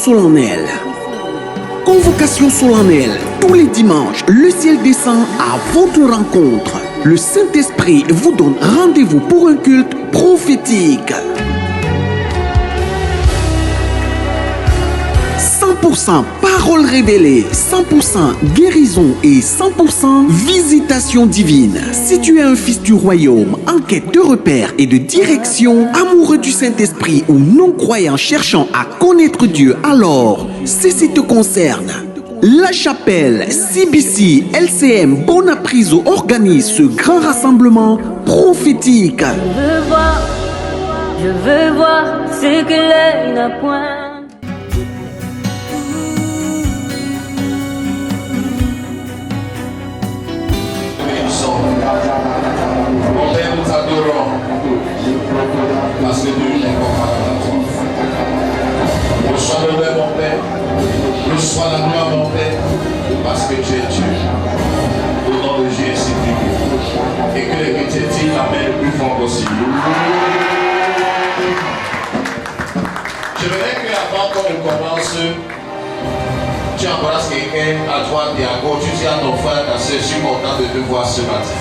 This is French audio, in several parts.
solennelle. Convocation solennelle. Tous les dimanches, le ciel descend à votre rencontre. Le Saint-Esprit vous donne rendez-vous pour un culte prophétique. 100% paroles révélées, 100% guérison et 100% visitation divine. Si tu es un fils du royaume, en quête de repères et de direction, amoureux du Saint-Esprit ou non-croyant cherchant à connaître Dieu, alors ceci te concerne. La Chapelle, CBC, LCM, Bonapriso organise ce grand rassemblement prophétique. Je veux voir ce que l'œil n'a point. Mon Père, nous t'adorons parce que tu es incomparable. Reçois l'honneur, mon Père. Reçois la gloire, mon Père, parce que tu es Dieu. Au nom de Jésus, et que les chrétiens disent Amen le plus fort possible. J'aimerais que avant qu'on ne commence, tu embrasses quelqu'un à droite et à gauche, tu dis à ton frère, ta soeur, je suis content de te voir ce matin.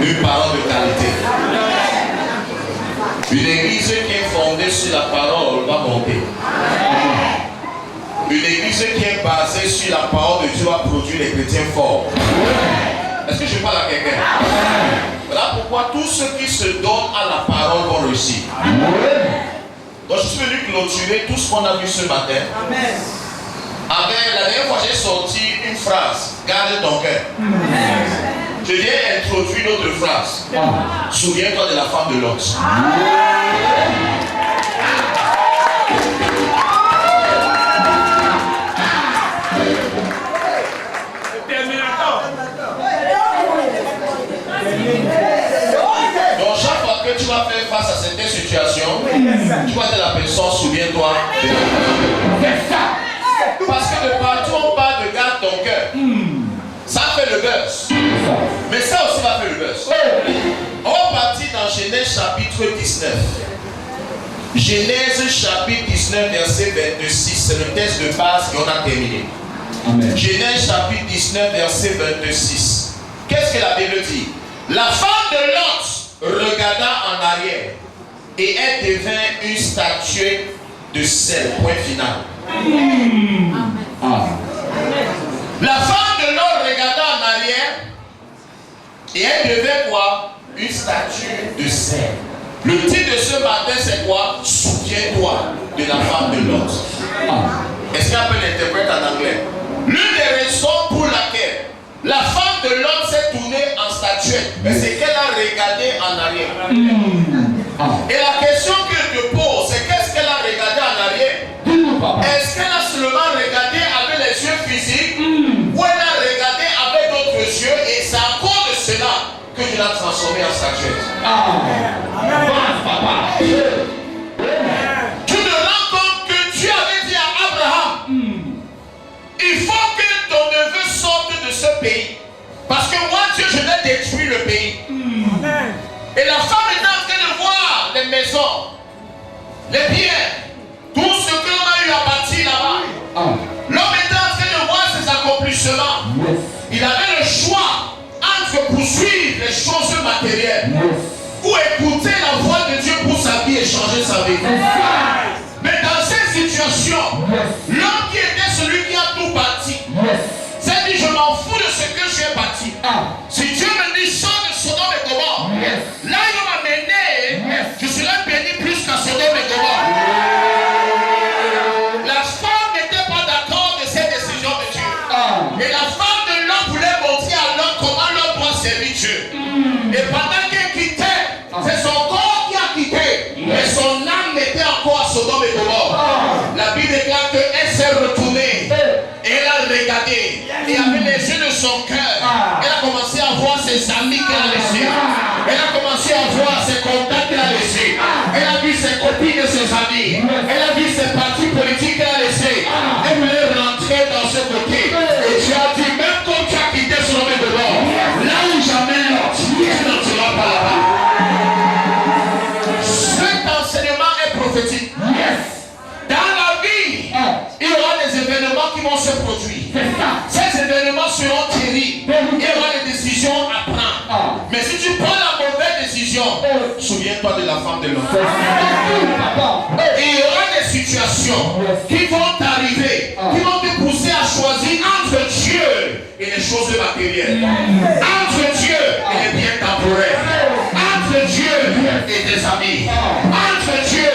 Une parole de qualité. Une église qui est fondée sur la parole va monter. Une église qui est basée sur la parole de Dieu va produire les chrétiens forts. Est-ce que je parle à quelqu'un? Voilà pourquoi tous ceux qui se donnent à la parole vont réussir. Donc je suis venu clôturer tout ce qu'on a vu ce matin. Avec la dernière fois j'ai sorti une phrase, garde ton cœur. Je viens introduire une autre phrase. Souviens-toi de la femme de Lot. Donc chaque fois que tu vas faire face à cette situation, tu vas dire à la personne, souviens-toi de la femme. Parce que de partout on parle de garde ton cœur. Ça fait le buzz. Mais ça aussi va faire le buzz. On va partir dans Genèse chapitre 19. Genèse chapitre 19 verset 26. C'est le texte de base et on a terminé. Amen. Genèse chapitre 19 verset 26. Qu'est-ce que la Bible dit? La femme de Lot regarda en arrière et elle devint une statue de sel. Point final. Amen. La femme de Lot regarda en arrière et elle devait quoi? Une statue de sel. Le titre de ce matin c'est quoi? Souviens-toi. Souviens-toi de la femme de Lot. Est-ce qu'elle peut l'interpréter en anglais? L'une des raisons pour laquelle la femme de Lot s'est tournée en statuette, c'est qu'elle a regardé en arrière. Et la question que je te pose, c'est qu'est-ce qu'elle a regardé en arrière? Est-ce qu'elle a seulement regardé avec les yeux physiques ou elle a regardé avec d'autres yeux et c'est à cause de cela que je l'ai transformée en statuette? Tu te rends compte que Dieu avait dit à Abraham, il faut que ton neveu sorte de ce pays. Parce que moi, Dieu, je vais détruire le pays. Et la femme est en train de voir les maisons, les biens, tout ce que l'on a eu à bâtir là-bas. L'homme était en train de voir ses accomplissements. Il avait le choix entre poursuivre les choses matérielles ou écouter la voix de Dieu pour sa vie et changer sa vie. Mais dans cette situation, l'homme qui était celui qui a tout bâti, s'est dit, je m'en fous de ce que j'ai bâti. Si Dieu me dit, sors de Sodome et Gomorrhe, là il va m'amener, je serai béni plus qu'à Sodome et Gomorrhe. La femme n'était pas d'accord de cette décision de Dieu. Et la femme de l'homme voulait montrer à l'homme comment l'homme doit servir Dieu. Et pendant qu'elle quittait, c'est son corps qui a quitté, mais son âme était encore à Sodome et Gomorrhe. La Bible déclare qu'elle s'est retournée et elle a regardé. Et avec les yeux de son cœur, elle a commencé à voir ses amis qu'elle a laissés. Elle a commencé à voir ses contacts qu'elle a laissés. Elle a vu ses copines et ses amis. Elle a vu ses partis politiques qu'elle a laissés. Elle voulait rentrer dans ce côté. Et Dieu a dit, même quand tu as quitté Sodome et Gomorrhe, là où jamais tu n'entreras pas là-bas. Cet enseignement est prophétique. Dans la vie, il y aura des événements qui vont se produire. Ces événements seront terribles. Il y aura des décisions à prendre. Mais si tu prends la mauvaise décision, souviens-toi de la femme de l'homme. Et il y aura des situations qui vont t'arriver, qui vont te pousser à choisir entre Dieu et les choses matérielles. Entre Dieu et les biens temporaires. Entre Dieu et tes amis. Entre Dieu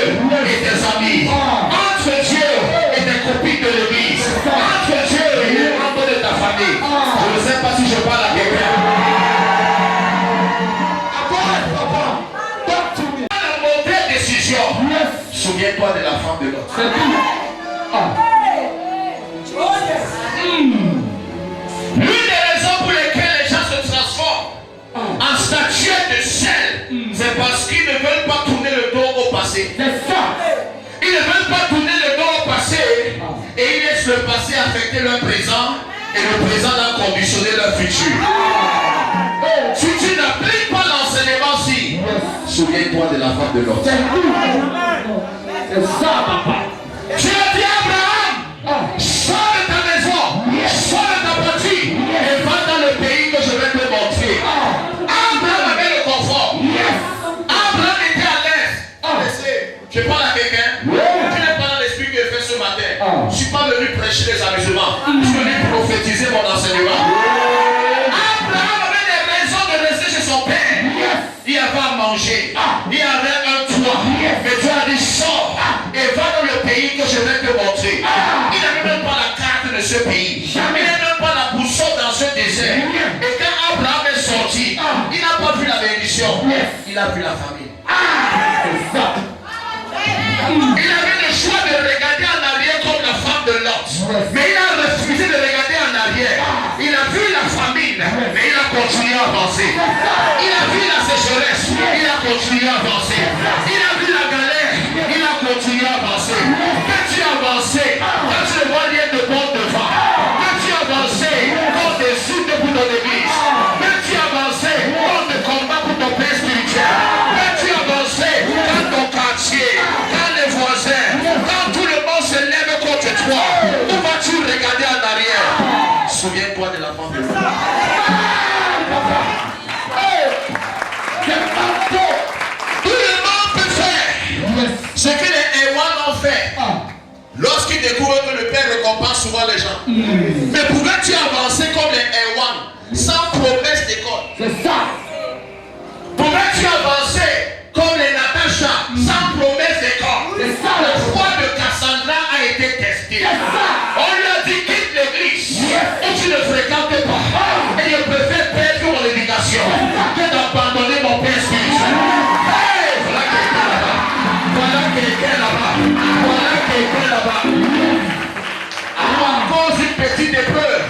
et tes amis. Entre Dieu et tes copines de l'église. Entre Dieu et les membres de ta famille. Je ne sais pas si je parle à quelqu'un. La mauvaise décision. Souviens-toi de la femme de l'autre. L'une des raisons pour lesquelles les gens se transforment en statuette de sel, c'est parce qu'ils ne veulent pas tourner le dos au passé. Ils ne veulent pas tourner le dos au passé et ils laissent le passé affecter leur présent et le présent a conditionné leur futur. Si tu n'appliques pas l'enseignement-ci, souviens-toi de la femme de l'autre. C'est ça, papa. Tu as dit à Abraham, sors de ta maison, sors de ta patrie et va dans le pays que je vais te montrer. Abraham avait le confort. Abraham était à l'aise. Je parle à quelqu'un. Tu n'es pas dans l'esprit que j'ai fait ce matin. Je ne suis pas venu prêcher les amusements. Je suis venu prophétiser mon enseignement. Abraham avait des raisons de rester chez son père. Il y avait à manger. Il y avait un toit. Mais Dieu a dit sors et va dans le pays que je vais te montrer. Il n'avait même pas la carte de ce pays. Il n'avait même pas la boussole dans ce désert. Et quand Abraham est sorti, il n'a pas vu la bénédiction. Il a vu la famille. Il avait le choix de regarder en arrière comme la femme de Lot. Mais il a refusé de regarder en arrière. Il a vu la famine, mais il a continué à avancer. Il a vu la sécheresse, il a continué à avancer. Il a vu la galère, il a continué à avancer. Quand tu as avancé, quand tu ne vois rien de bon devant, quand tu as avancé, quand tu décides pour ton église, quand tu as avancé, quand tu combats pour ton père spirituel, quand tu as avancé, quand ton quartier, quand les voisins, quand tout le monde se lève contre toi, où vas-tu regarder en arrière? Souviens-toi de la femme de l'homme. Tout le monde peut faire ce que les Ewan ont fait. Lorsqu'ils découvrent que le Père récompense souvent les gens. Mais pourrais-tu avancer comme les Ewan sans promesse d'école? C'est ça. Pourrais-tu avancer comme les Natacha sans promesse d'école? C'est ça. On lui a dit quitte l'église et tu ne fréquentes pas. Et je préfère perdre mon éducation que d'abandonner mon père spirituel. Hey, voilà quelqu'un là-bas. Voilà quelqu'un là-bas. Voilà quelqu'un là-bas. À cause d'une petite épreuve,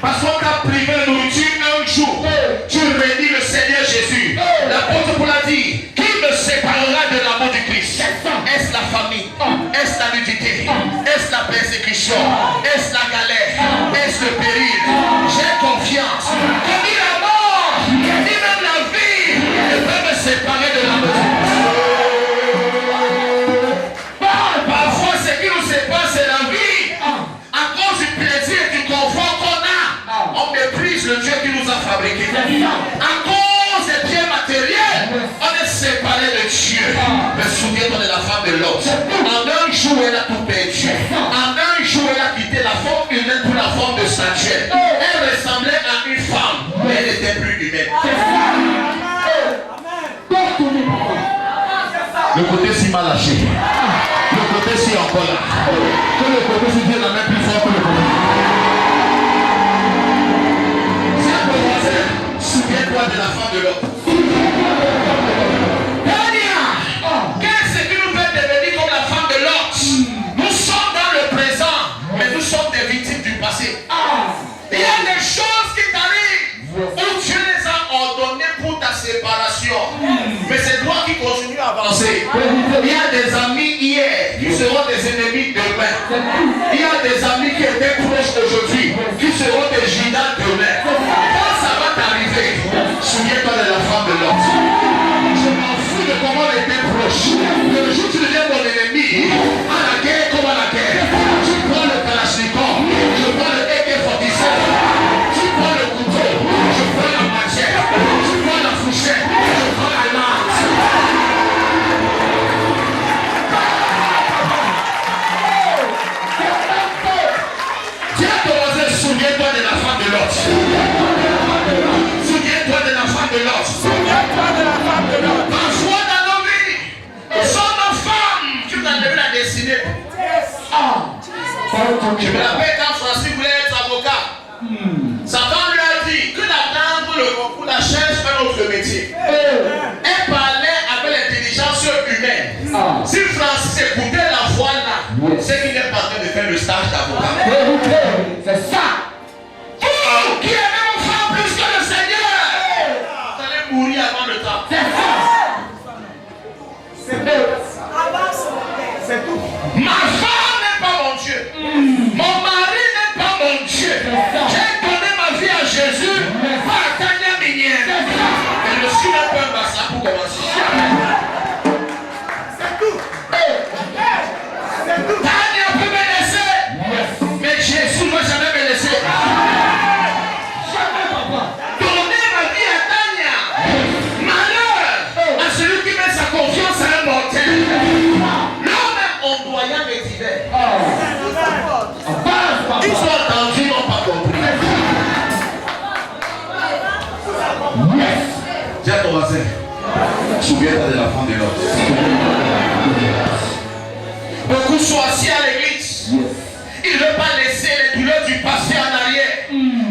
parce qu'on t'a privé de nourriture un jour, tu redis le Seigneur Jésus. L'apôtre Paul a dit, qui me séparera de l'amour du Christ? Est-ce la famille? Est-ce la nudité? Est-ce la persécution? Est-ce la galère? Est-ce le péril? J'ai confiance. Que ni la mort, ni même la vie ne peut me séparer de l'amour du Christ. Parfois, ce qui nous sépare, c'est la vie. À cause du plaisir et du confort qu'on a, on méprise le Dieu qui nous a fabriqués. À cause des biens matériels, on est séparé de Dieu. Mais souviens-toi de la femme de Lot. En un jour, elle a tout perdu. En un jour, elle a quitté la forme humaine pour la forme de statuette. Elle ressemblait à une femme, mais elle n'était plus humaine. Le côté si mal lâché. Le côté si encore là. Que le côté si Dieu la main plus fort que le côté. Souviens-toi de la femme de l'autre. Qu'est-ce qui nous fait devenir comme la femme de l'autre? Nous sommes dans le présent, mais nous sommes des victimes du passé. Il y a des choses qui t'arrivent où Dieu les a ordonnées pour ta séparation. Mais c'est toi qui continues à avancer. Il y a des amis hier qui seront des ennemis demain. Il y a des amis qui étaient proches aujourd'hui qui seront des gitans demain. Quand ça va t'arriver, souviens-toi de la femme de l'autre. Je m'en fous de comment on était proche. Le jour où tu deviens mon ennemi, à la guerre comme à la guerre, tu prends le Kalachnikov, je prends le AK-47, tu prends le couteau, je prends la machette, tu prends la fourchette, je prends la lance. Tiens ton voisin, souviens-toi de la femme de l'autre. Souviens-toi de la femme de l'autre. Souviens-toi de la femme de l'autre. Parfois dans nos vies, nous sommes nos femmes qui nous ont donné la destinée. Je me rappelle quand Francis voulait être avocat. Satan lui a dit que d'attendre le concours, la cherche un autre métier. Elle parlait avec l'intelligence humaine. Si Francis écoutait la voix là, c'est qu'il est pas en train de faire le stage d'avocat. C'est ça. Qui aimait vos femmes plus que le Seigneur, vous allez mourir avant le temps. C'est tout. Ma femme n'est pas mon Dieu. Mon mari n'est pas mon Dieu. J'ai donné ma vie à Jésus. Pas à Tania Minière. Et le suis même pas un massacre pour commencer. C'est tout. Tania peut me laisser. Mais Jésus ne va jamais me laisser. Donner ma vie à Tania. Malheur à celui qui met sa confiance à un mortel. L'homme ondoyant et divers. Ils sont entendus, n'ont pas compris. Tiens ton voisin. Souviens-toi de la femme de l'autre. Beaucoup sont assis à l'église. Ils ne veulent pas laisser les douleurs du passé en arrière.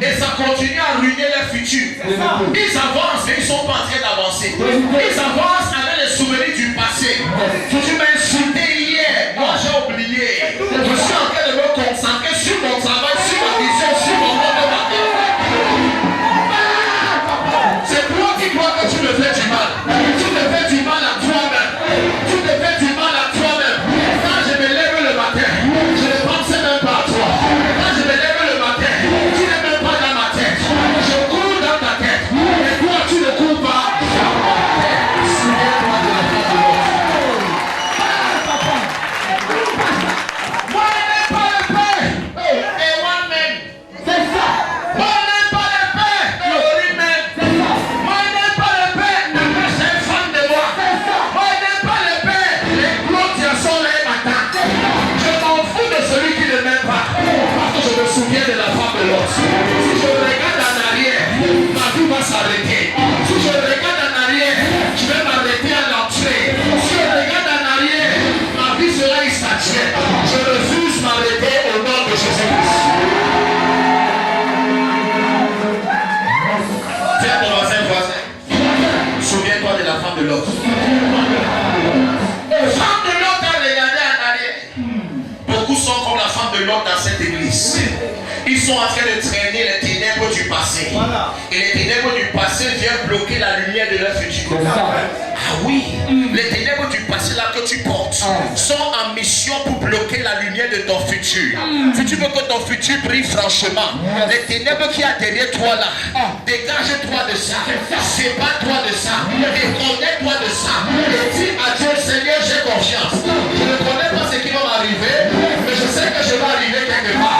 Et ça continue à ruiner leur futur. Ils avancent, mais ils ne sont pas en train d'avancer. Ils avancent avec les souvenirs du passé. Tu m'as insulté hier. Moi, j'ai oublié. Je suis en train de me concentrer sur mon travail, sur ma vision, sur mon monde de ma vie. C'est toi qui crois que tu me fais du mal. Tu me fais du mal à toi-même. Tu me fais du mal à toi-même. Quand je me lève le matin, je ne pensais même pas à toi. Quand je me lève le matin, tu n'es même pas dans ma tête. Je cours dans ta tête. Et toi, tu ne cours pas dans ma tête. Souviens-toi de la femme de l'autre. cette église. Ils sont en train de traîner les ténèbres du passé. Et les ténèbres du passé viennent bloquer la lumière de leur futur. Ah oui, les ténèbres du passé là que tu portes sont en mission pour bloquer la lumière de ton futur. Si tu veux que ton futur brille franchement, les ténèbres qu'il y a derrière toi là, dégage-toi de ça, sépare-toi de ça, déconnecte-toi de ça. Et dis à Dieu, Seigneur, j'ai confiance. Je ne connais pas ce qui va m'arriver, mais je sais que je vais arriver quelque part.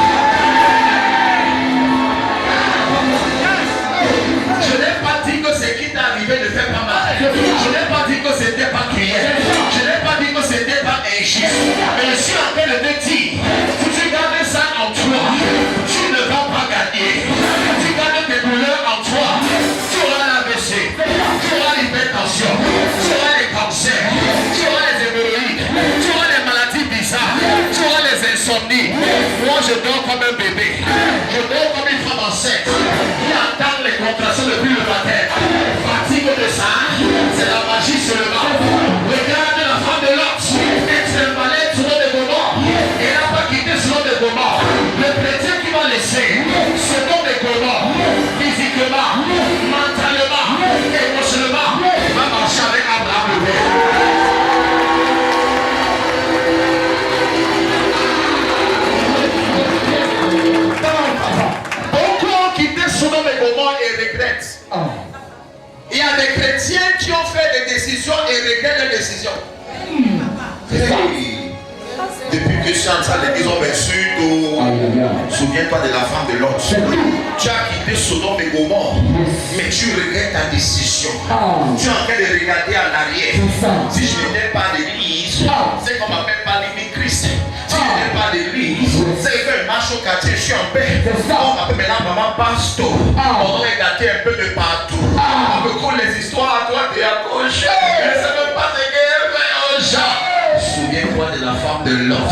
Je n'ai pas dit que ce qui t'est arrivé ne fait pas mal. Je n'ai pas dit que c'était pas cruel. Je n'ai pas dit que c'était pas injuste. Mais je suis en train de te dire, si tu gardes ça en toi, tu ne vas pas gagner. Si tu gardes tes douleurs en toi, tu auras l'AVC, tu auras l'hypertension, tu auras les cancers, tu auras les hémorroïdes, tu auras les maladies bizarres, tu auras les insomnies. Moi je dors comme un bébé. Je dors comme une femme enceinte qui attend les contractions depuis le matin. Fatigue de ça, c'est la magie seulement. Regarde la femme de Lot, ex-invalide selon des moments. Elle n'a pas quitté selon des moments. Le chrétien qui va laisser selon des moments, physiquement, mentalement, émotionnellement, va marcher avec Abraham le Père. Selon mes moments et regrettent. Il y a des chrétiens qui ont fait des décisions et regrettent les décisions. Hey. Depuis que je suis en train de dire, on m'insulte, souviens-toi de la femme de l'autre. Tu as quitté Sodome et Gomorrhe, mais tu regrettes ta décision. Tu es en train de regarder en arrière. Si je n'étais pas à l'église, c'est qu'on m'appelle pas limite Christ. Si je n'étais pas à l'église, c'est que je marche au quartier, je suis en paix. On m'appelle maintenant maman Pasto. On doit regarder un peu de partout. On me coule les histoires à droite et à gauche. Je ne sais même pas ce qu'elle fait aux gens. Souviens-toi de la femme de Lot.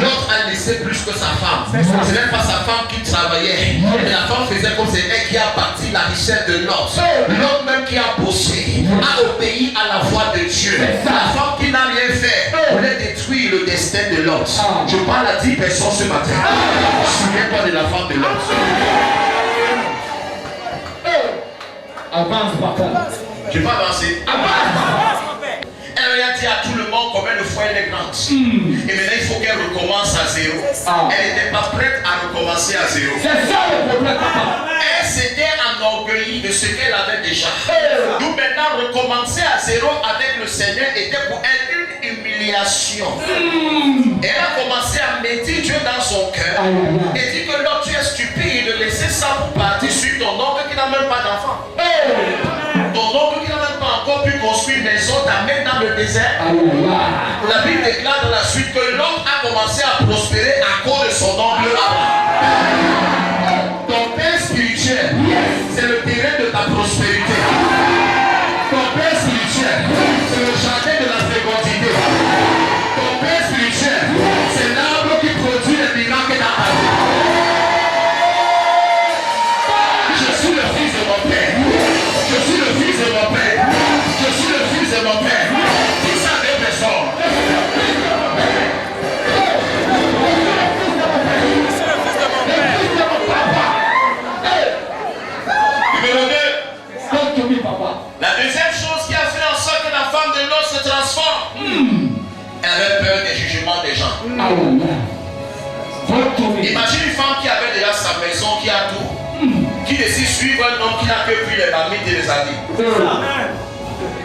Lot a laissé plus que sa femme. Ce n'est même pas sa femme qui travaillait. Mais la femme faisait comme c'est elle qui a parti la richesse de Lot. Lot même qui a bossé, a obéi à la voix de Dieu. La femme qui n'a rien fait voulait détruire le destin de Lot. Je parle à 10 personnes ce matin. Souviens-toi de la femme de Lot. Avance, papa. Je vais avancer. Avance. Elle a dit à tout le monde combien de fois elle est grande. Et maintenant il faut qu'elle recommence à zéro. Elle n'était pas prête à recommencer à zéro. C'est ça le problème, papa. Elle s'était enorgueillie de ce qu'elle avait déjà. Nous maintenant recommencer à zéro avec le Seigneur était pour elle une humiliation. Elle a commencé à méditer Dieu dans son cœur. Et dit que l'autre tu es stupide de laisser ça pour partir sur ton oncle qui n'a même pas d'enfant. Ton oncle qui n'a même pas encore pu construire une maison t'amène dans le désert. La Bible déclare dans la suite que l'homme a commencé à prospérer à cause de son oncle Abraham. Ton père spirituel, c'est le terrain de ta prospérité. Ton père spirituel, c'est le jardin de la fécondité. Ton père spirituel, c'est l'arbre qui produit les miracles dans ta vie. Je suis le fils de mon père. Je suis le fils de mon père. Je suis le fils de mon père. Dis ça à 2 personnes. Numéro 2. La deuxième chose qui a fait en sorte que la femme de Lot se transforme, elle avait peur des jugements des gens. Imagine une femme qui avait déjà sa maison, qui a tout, qui décide suivre un homme qui n'a que vu les marmites et les habits.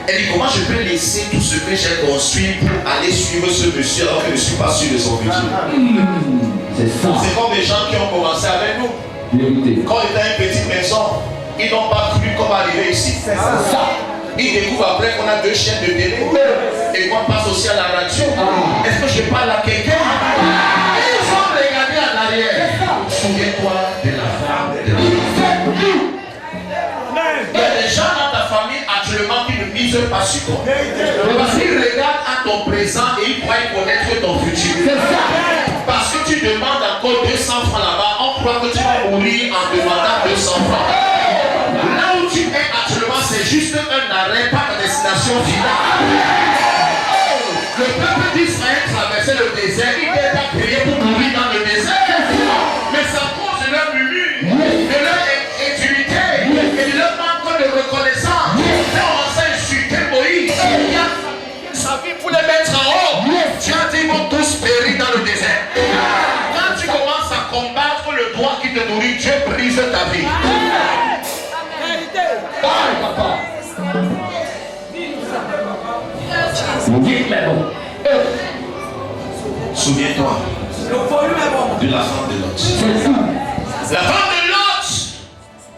Elle dit comment je peux laisser tout ce que j'ai construit pour aller suivre ce monsieur alors que je ne suis pas sûr de son futur. C'est comme les gens qui ont commencé avec nous. Quand on était à une petite maison, ils n'ont pas cru qu'on va arriver ici. Ils découvrent après qu'on a 2 chaînes de télé et qu'on passe aussi à la radio. Est-ce que je parle à quelqu'un? Ils ont regardé en arrière. Souviens-toi de la femme de Lot. Il y a des gens dans ta famille actuellement qui ne misent pas sur toi. Parce qu'ils regardent à ton présent et ils croient connaître ton futur. Parce que tu demandes encore 200 francs là-bas, on croit que tu vas mourir en demandant 200 francs. Là où tu es actuellement, c'est juste un arrêt, pas ta destination finale. Le peuple d'Israël traversait le désert. Il n'était pas créé pour mourir dans le désert. Mais c'est à cause de leur murmure, de leur intimité et de leur manque de reconnaissance. Ils ont commencé à insulter Moïse. Il a sa vie pour les mettre en haut. Dieu a dit, ils vont tous périr dans le désert. Quand tu commences à combattre le droit qui te nourrit, Dieu brise ta vie. Papa. Souviens-toi de la femme de Lot. La femme de Lot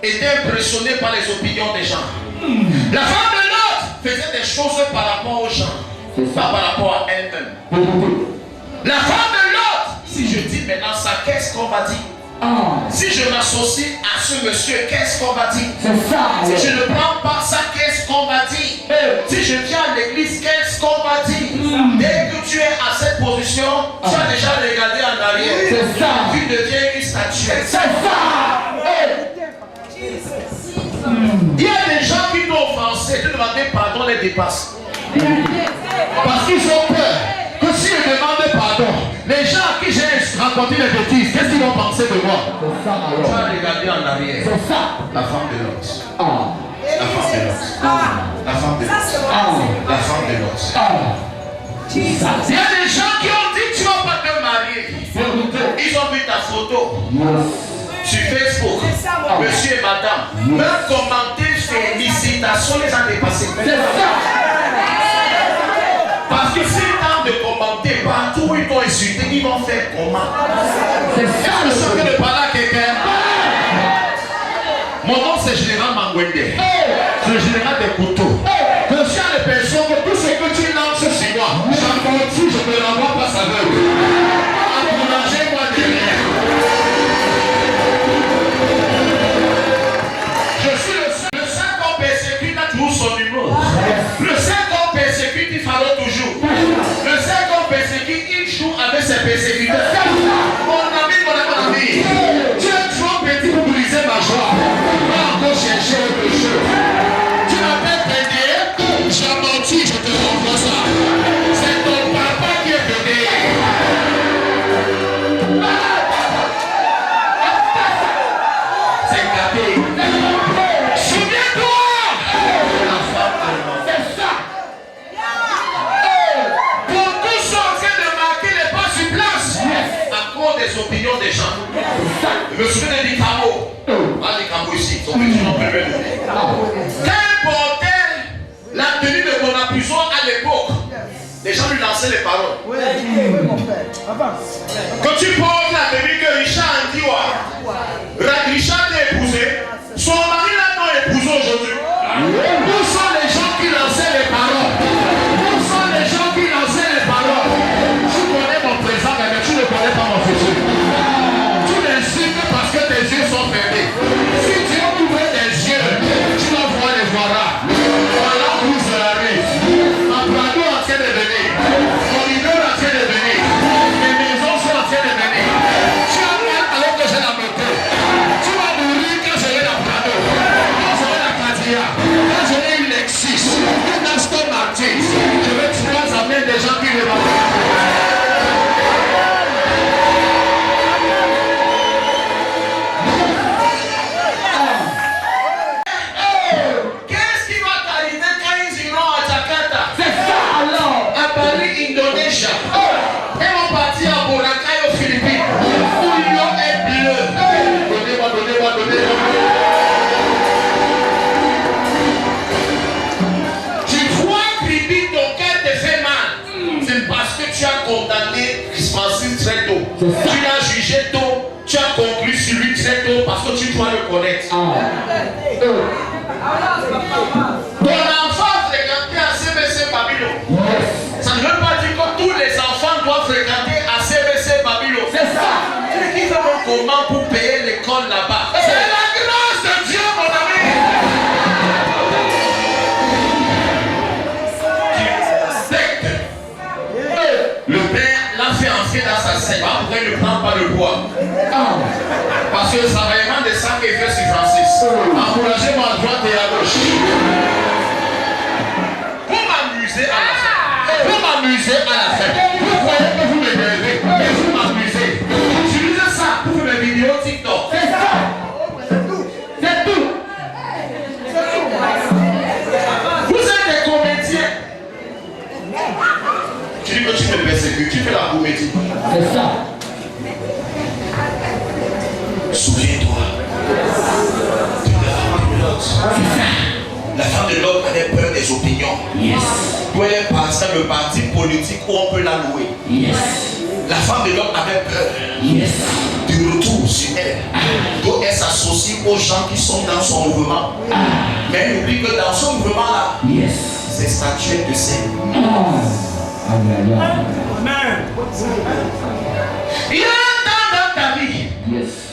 était impressionnée par les opinions des gens. La femme de Lot faisait des choses par rapport aux gens, pas par rapport à elle-même. La femme de Lot, si je dis maintenant ça, qu'est-ce qu'on va dire? Si je m'associe à ce monsieur, qu'est-ce qu'on va dire? Si je ne prends pas ça, qu'est-ce qu'on va dire? Si je viens à l'église, qu'est-ce qu'on va dire? Dès que tu es à cette position, tu as déjà regardé en arrière. Tu deviens une statue. Il y a des gens qui t'ont offensé, te demander pardon les dépasse. Parce qu'ils ont peur que si je demande pardon, les gens à qui j'ai raconté les bêtises, qu'est-ce qu'ils vont penser de moi? Tu as regardé en arrière. La femme de Lot. La femme de Lot. La femme de Lot. La femme de Lot. Il y a des gens qui ont dit tu ne vas pas te marier. Ils ont vu ta photo sur Facebook. Monsieur et madame. Même commenter, félicitations, les ont dépassés. Parce que s'ils tentent de commenter partout où ils t'ont insulté, ils vont faire comment? Est-ce que vous savez de parler à quelqu'un? Mon nom c'est Général Mangwende. C'est le général des couteaux. Je suis à des personnes que tout ce que tu lances sur moi, j'en continue, je ne me l'envoie pas aveugle. Encouragez-moi derrière. Je suis le seul qu'on persécute a toujours son humour. Le seul qu'on persécute, il fallait toujours. Le seul qu'on persécute, il joue avec ses persécuteurs. Mon ami, tu es trop petit pour briser ma joie. Va encore chercher autre chose. Tu m'appelles pédé, j'ai menti, je te renvoie ça. C'est ton papa qui est pédé. C'est gâté. Souviens-toi de la femme de Lot. C'est ça. Pour tous ceux en train de marquer les pas sur place à cause des opinions des gens. Je me souviens des Camo. Pas des Camo ici, son petit nom peut le donner. Quand il portait la tenue de Bonapuso à l'époque, les gens lui lançaient les paroles. Quand tu portes la tenue que Richard Andiwa, Richard t'a épousé, son mari l'a non épousé aujourd'hui. Où sont les gens qui lançaient les paroles? Où sont les gens qui lançaient les paroles? Tu connais mon présent, mais tu ne connais pas mon futur. Tu l'insultes parce que tes yeux sont fermés. Si Dieu ouvrait tes yeux, tu vas voir les voilà. Voilà où ça arrive. Ma Prado est en train de venir. Mon immeuble est en train de venir. Mes maisons sont en train de venir. Tu as mal alors que j'ai la moto. Tu vas mourir quand je vais la Prado. Quand je vais la Katia. Quand je vais une Lexus. Une Aston Martin. Je vais trois amener des gens qui ne vont pas. Indonésia. Ils vont partir à Boracay aux Philippines. Où l'eau est bleue. Donnez-moi. Tu crois que ton cœur te fait mal. C'est parce que tu as condamné Francis très tôt. Tu l'as jugé tôt. Tu as conclu sur lui très tôt parce que tu dois le connaître. Ton enfant fréquentait à CBC Babylone. Ça ne veut pas dire que tous les enfants doivent fréquenter à CBC Babylone. C'est ça. Qui fait mon comment pour payer l'école là-bas? C'est la grâce de Dieu, mon ami. Le père l'a fait entrer dans sa scène. Pourquoi il ne prend pas le bois? Parce que ça va vraiment de ça qu'il fait sur Francis. Encouragez-moi à droite et à gauche. Pour m'amuser à la fin. Vous m'amusez à la fête. Vous croyez que vous me devez, mais vous m'amusez. J'utilise ça pour faire mes vidéos TikTok. C'est ça. C'est tout. Vous êtes des comédiens. Tu dis que tu me persécutes, tu fais la comédie. C'est ça. Souviens-toi de la femme de Lot. La femme de Lot avait peur des opinions. Yes. Où elle est partie dans le parti politique où on peut la louer. Yes. La femme de Lot avait peur Yes. du retour sur elle. Donc elle s'associe aux gens qui sont dans son mouvement. Mais elle oublie que dans son mouvement-là, Yes. c'est statuette de sel. Il y a un temps dans ta vie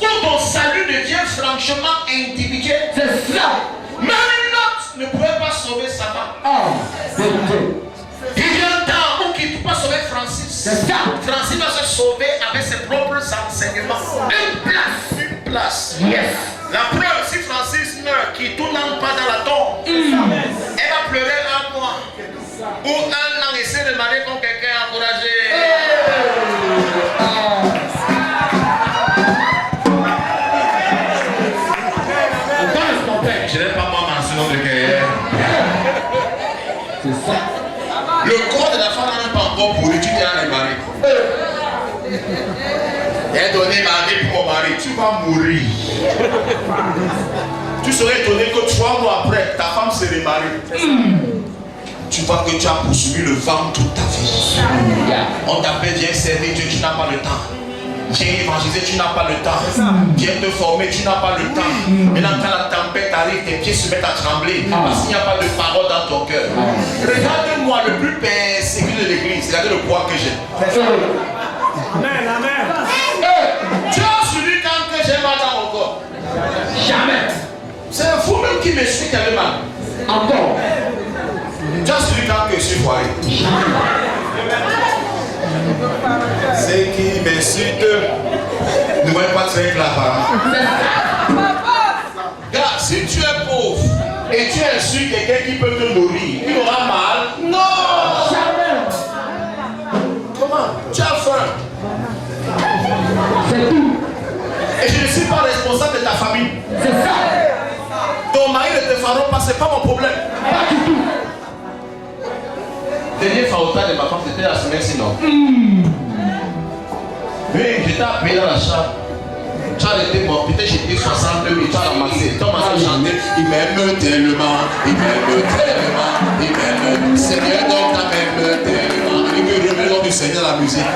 où ton salut devient franchement individuel. C'est ça. Même Lot ne pouvait pas sauver sa femme. Il y a un temps où il ne peut pas sauver Francis. C'est ça. Francis va se sauver avec ses propres enseignements. Une place. Une place. Yes. La preuve, si Francis meurt, qui tout n'entre pas dans la tombe, elle va pleurer un mois. Ou un an, essayer de marier comme quelqu'un encouragé. Je n'ai pas moi mentionné de guerre. C'est ça. Le corps de la femme n'a même pas encore pourri, tu t'es allé marier. Elle a donné ma vie pour mon mari, tu vas mourir. Tu serais étonné que 3 mois après, ta femme se remarie. Tu vois que tu as poursuivi le vent toute ta vie. On t'appelle, viens servir Dieu, tu n'as pas le temps. Viens évangéliser, tu n'as pas le temps. Viens te former, tu n'as pas le temps. Maintenant, quand la tempête arrive, tes pieds se mettent à trembler parce qu'il n'y a pas de parole dans ton cœur. Regarde-moi, le plus persécuté de l'église, regardez le poids que j'ai. Amen, amen. Tu as suivi quand que j'ai mal dans mon corps. Jamais. C'est vous-même qui me suivez qui avez mal. Encore. Tu as suivi quand que je suis foiré. C'est qui m'insulte ne voyez pas très clair. Regarde, si tu es pauvre et tu insultes quelqu'un qui peut te nourrir, il aura mal. Non! Jamais. Comment? Tu as faim. C'est tout. Et je ne suis pas responsable de ta famille. C'est ça. Ton mari ne te fera pas, c'est pas mon problème. Pas du tout. Dernier farotage de ma femme, c'était la semaine sinon. Oui, j'étais appelé dans la chambre. Tu as arrêté mon peut-être j'étais 62 000, tu as ramassé. Tu as commencé à chanter. Il m'aime tellement, il m'aime tellement, il m'aime. Seigneur, donc ta m'aime tellement. Il me remet le nom du Seigneur la musique.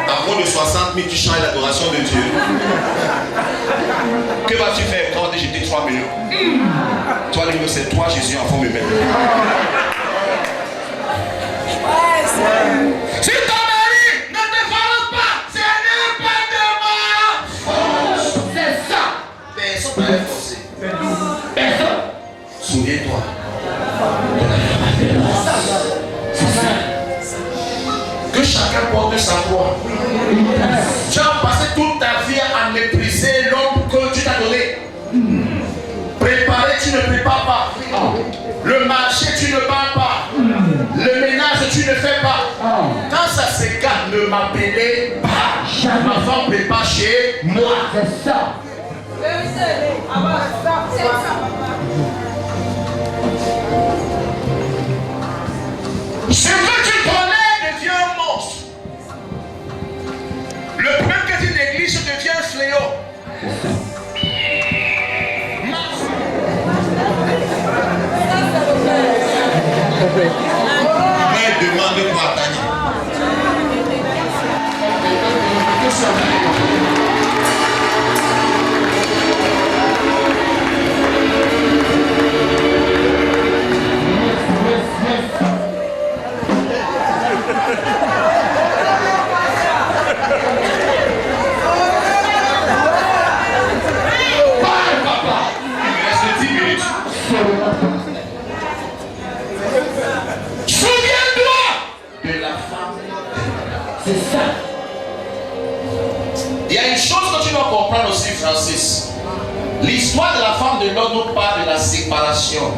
À cause de 60 000, tu changes l'adoration de Dieu. Que vas-tu faire quand j'étais 3 millions? Tu vas dire que c'est toi, Jésus, enfant me mettre. Si ton mari ne te force pas, ce n'est pas de ma force. C'est ça. Personne ne va forcer. Personne. Souviens-toi. Que chacun porte sa croix. Tu as passé toute ta vie à mépriser l'homme que tu t'as donné. Préparer, tu ne prépares pas. Le marché, tu ne pars pas. Le ménage, tu ne fais pas. Quand ça s'égare, ne m'appelez pas. Ma femme prépare chez moi. C'est ça. Ce que tu connais devient un monstre. Le problème que tu négliges devient un fléau. Mais demande quoi à Tania. Francis, l'histoire de la femme de Lot nous parle de la séparation.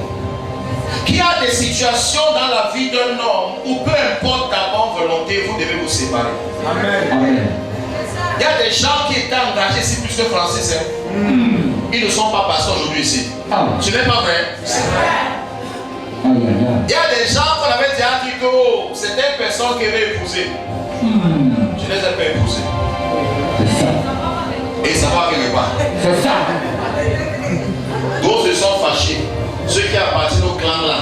qu'il y a des situations dans la vie d'un homme où peu importe ta bonne volonté, vous devez vous séparer. Amen. Il y a des gens qui étaient engagés ici plus que Francis. Ils ne sont pas pasteurs aujourd'hui ici. Ce n'est pas vrai. C'est vrai. Il y a des gens qu'on avait déjà dit que c'était une personne qui avait épousé. Je ne les ai pas épousés. C'est ça. Et ça va quelque part. C'est ça. D'autres se sont fâchés. Ceux qui appartiennent au clan là.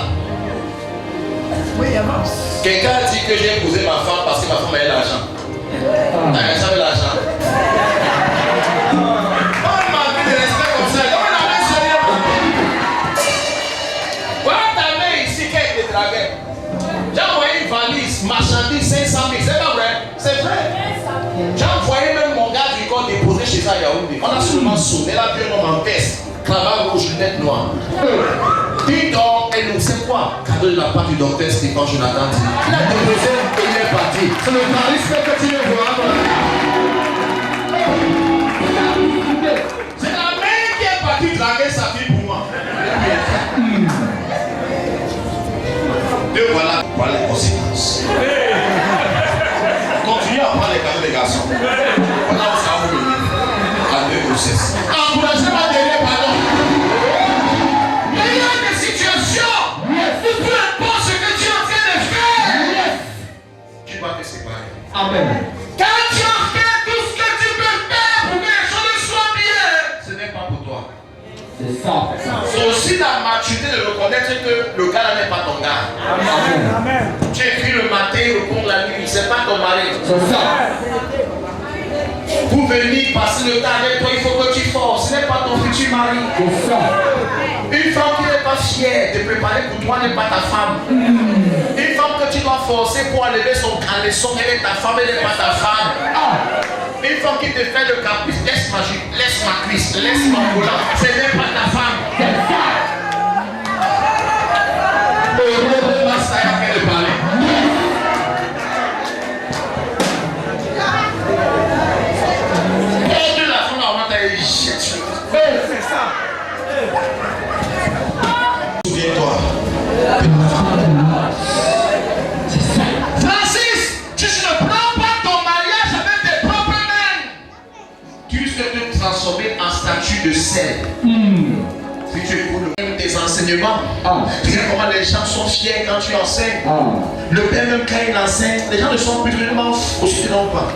Quelqu'un a dit que j'ai épousé ma femme parce que ma femme avait l'argent. Elle avait l'argent. On m'a vu de respect comme ça. On avait soigné. Voilà ta mère ici qui a été draguée. J'ai envoyé une valise, marchandise 500 000. C'est pas vrai? C'est vrai. J'ai envoyé même mon gars du corps déposé chez ça à Yaoundé. On a seulement sonné. Elle a vu un homme en veste, cravate rouge, lunettes noires. Dis donc, elle nous sait quoi? Cadeau de la part du docteur Stéphane Jonathan. Il a déposé et il est parti. C'est le charisme que tu veux voir. C'est la mère qui est partie draguer sa fille pour moi. Et voilà les conséquences. Continuez à prendre les cadeaux des garçons. Voilà où ça va vous mener. À deux grossesses. Encouragez ma dernière pardon. Mais il y a des situations où peu importe ce que tu es en train de faire, tu vas te séparer. Amen. Quand tu as fait tout ce que tu peux faire pour que les choses soient bien, ce n'est pas pour toi. C'est ça. C'est aussi la maturité de reconnaître que le gars n'est pas ton gars. Amen. Tu écris le matin, il répond la nuit, c'est pas ton mari. C'est ça. Pour venir passer le temps avec toi, il faut que tu forces. Ce n'est pas ton futur mari. C'est ça. Une femme qui n'est pas fière de préparer pour toi n'est pas ta femme. Une femme que tu dois forcer pour enlever son caleçon, elle est ta femme, elle n'est pas ta femme. Une femme qui te fait le caprice, laisse ma jupe, laisse ma cuisse, laisse mon volant, ce n'est pas ta femme. C'est ça. De parler. Et de la femme, on va t'aller jeter. C'est ça. Souviens-toi. Francis, tu ne prends pas ton mariage avec tes propres mains. Tu risques de te transformer en statue de sel. Si tu écoutes tes enseignements, tu sais comment les gens sont fiers quand tu enseignes. Le père même quand il enseigne, les gens ne sont plus vraiment aussi non pas.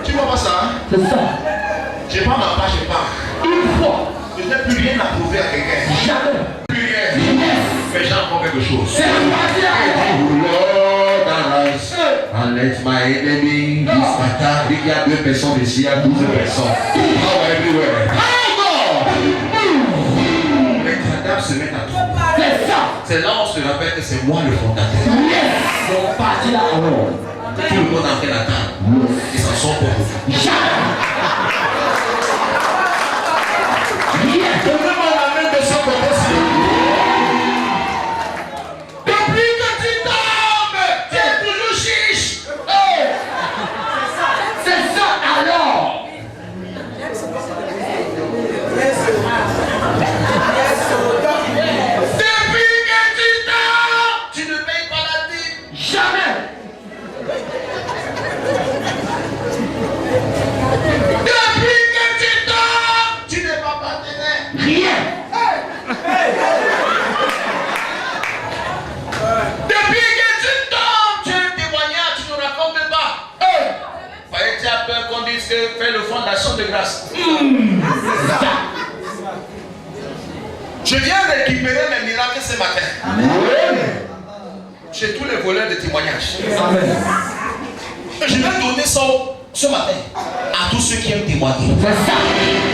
Tu vois pas ça, hein? C'est ça. Je pas ma part, je pars. Une fois. Je n'ai plus rien à prouver à quelqu'un. Jamais. Plus rien. Mais j'apprends quelque chose. C'est reparti. Lord, arise and let my enemy dismatter. Il y a 2 personnes ici, il y a 12 personnes. Power everywhere. Se mettre à tout. C'est ça. C'est là où on se rappelle que c'est moi le fondateur. Yes. C'est reparti là alors. Tout le monde en fait la table. Ils s'en sont pour vous. Jamais. Yes. Donnez-moi la main de ce côté-ci. Depuis que tu tombes, tu es toujours chiche. C'est ça alors. Jamais. Depuis que tu tombes, tu n'es pas partenaire. Rien. Depuis que tu tombes, tu es un témoignage, tu ne racontes pas. Fallait tu as peur qu'on dise que fais le fond d'action de grâce. Je viens récupérer mes miracles ce matin. Chez tous les voleurs de témoignages. Amen. Je vais donner ça ce matin à tous ceux qui aiment témoigner. C'est ça.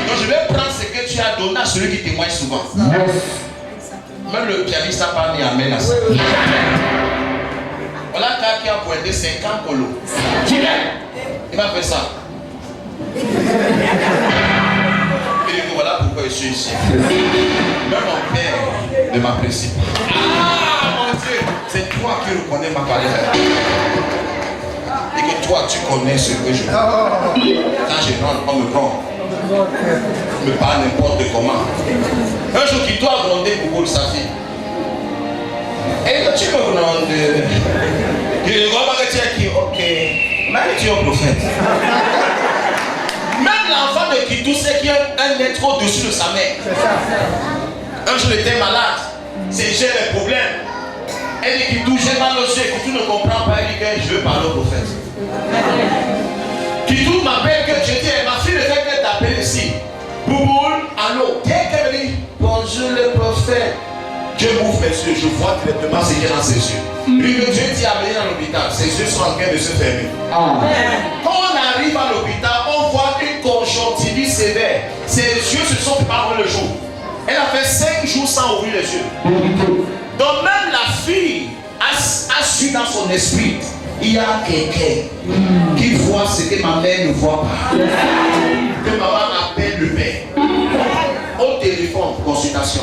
Donc je vais prendre ce que tu as donné à celui qui témoigne souvent. Même le pianiste n'a pas mis amen à ça. Voilà quelqu'un qui a pointé 50 colos. Il m'a fait ça. Il dit que voilà pourquoi je suis ici. Même mon père ne m'apprécie pas. Ah mon Dieu, c'est toi qui reconnais ma carrière. Et que toi tu connais ce que je fais. Quand je rentre, on me prend. On me parle n'importe comment. Un jour qui doit gronder pour sa fille. Et quand tu me demandes, je vois pas que tu es qui, ok, mais tu es un prophète. Même l'enfant de Kitou sait qu'il y a un être au-dessus de sa mère. Un jour, il était malade. C'est j'ai les problèmes. Elle dit Kitou, j'ai mal aux yeux. Kitou ne comprend pas. Elle dit que je veux parler au prophète. Kitou m'appelle que je dis, ma fille ne fait que t'appeler ici. Bouboule, allô. Dès qu'elle me dit, bonjour le prophète. Dieu m'ouvre mes yeux, je vois directement ce qu'il y a dans ses yeux. Lui que Dieu dit à venir dans l'hôpital, ses yeux sont en train de se fermer. Quand on arrive à l'hôpital, on voit une conjonctivite sévère. Ses yeux se sont préparés le jour. Elle a fait 5 jours sans ouvrir les yeux. Donc même la fille a su dans son esprit, il y a quelqu'un qui voit ce que ma mère ne voit pas. Que maman appelle le père. Au téléphone, consultation.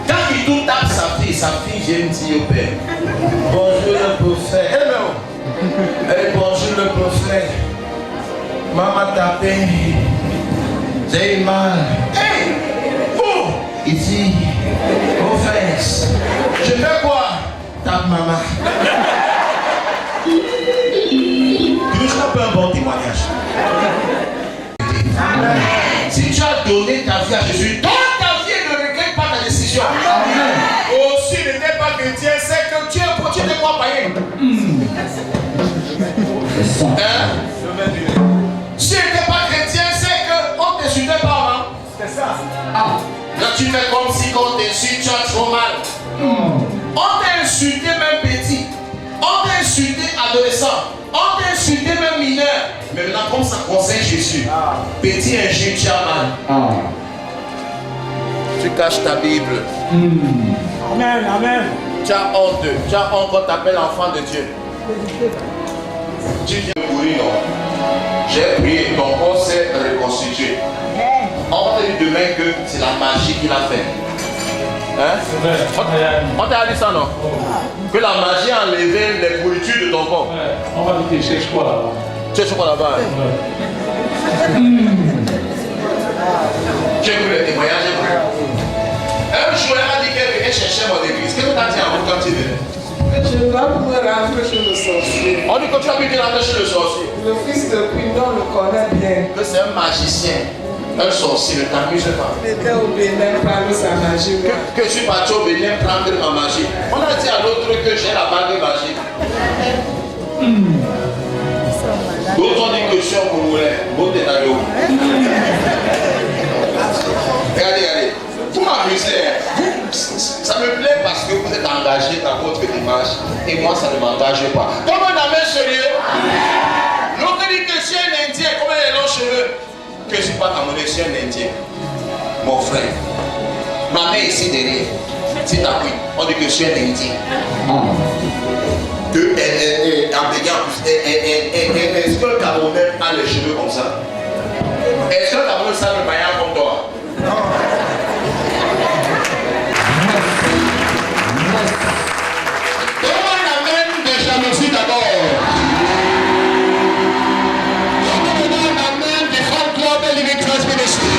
Quand il tout tape sa fille vient dire au père, bonjour le prophète. Elle bonjour le prophète. Maman tapé. J'ai eu mal. Hey! Oh! Ici, aux fesses. Je fais quoi? Tape maman. Tu nous as pas un bon témoignage. Amen. Si tu as donné ta vie à Jésus, donne ta vie et ne regrette pas ta décision. Amen. Aussi, ne t'es pas chrétien, c'est que tu es quoi païen? Hein? Si tu n'étais pas chrétien, c'est qu'on t'insultait pas avant. C'est ça. Là, tu fais comme si on t'insulte, tu as trop mal. On t'a insulté même petit. On t'a insulté adolescent. On t'a insulté même mineur. Mais maintenant, comme ça concerne Jésus, petit injure, tu as mal. Tu caches ta Bible. Amen, amen. Tu as honte. Tu as honte quand tu t'appelles enfant de Dieu. Tu viens de mourir, non? J'ai prié, ton corps s'est reconstitué. On va te dire demain que c'est la magie qu'il a fait. Hein? On t'a dit ça, non? Que la magie a enlevé les pourritures de ton corps. On va dire que je cherche quoi là-bas. Tu cherches quoi là-bas? J'ai vu les témoignages, j'ai vu. Un jour, elle m'a dit qu'elle venait chercher mon église. Qu'est-ce que tu as dit à vous quand tu venais? Je dois pouvoir rentrer chez le sorcier. On dit que tu as vu qu'il rentrer chez le sorcier. Le fils de Pindon le connaît bien. Que c'est un magicien. Un sorcier, ne t'amuse pas. Il était au Bénin prendre sa magie. Que je suis parti au Bénin prendre ma magie. On a dit à l'autre que j'ai la bague magique. D'autres ont dit que je suis un Congolais. D'autres est allé où? Regardez. Vous m'amusez. Ça me plaît parce que vous êtes engagé dans votre démarche. Et moi, ça ne m'engage pas. Comme un ami sérieux. L'autre dit que je suis un Indien. Comment il a les longs cheveux? Que je ne suis pas camerounais, je suis un Indien. Mon frère. Ma mère ici derrière. C'est ta vie. On dit que je suis un Indien. Est-ce que le Camerounais a les cheveux comme ça? Est-ce que le Camerounais sait le maillard comme toi? Non. Comment on amène des jalousies d'abord? Comment on amène des femmes clubs et limites transmission?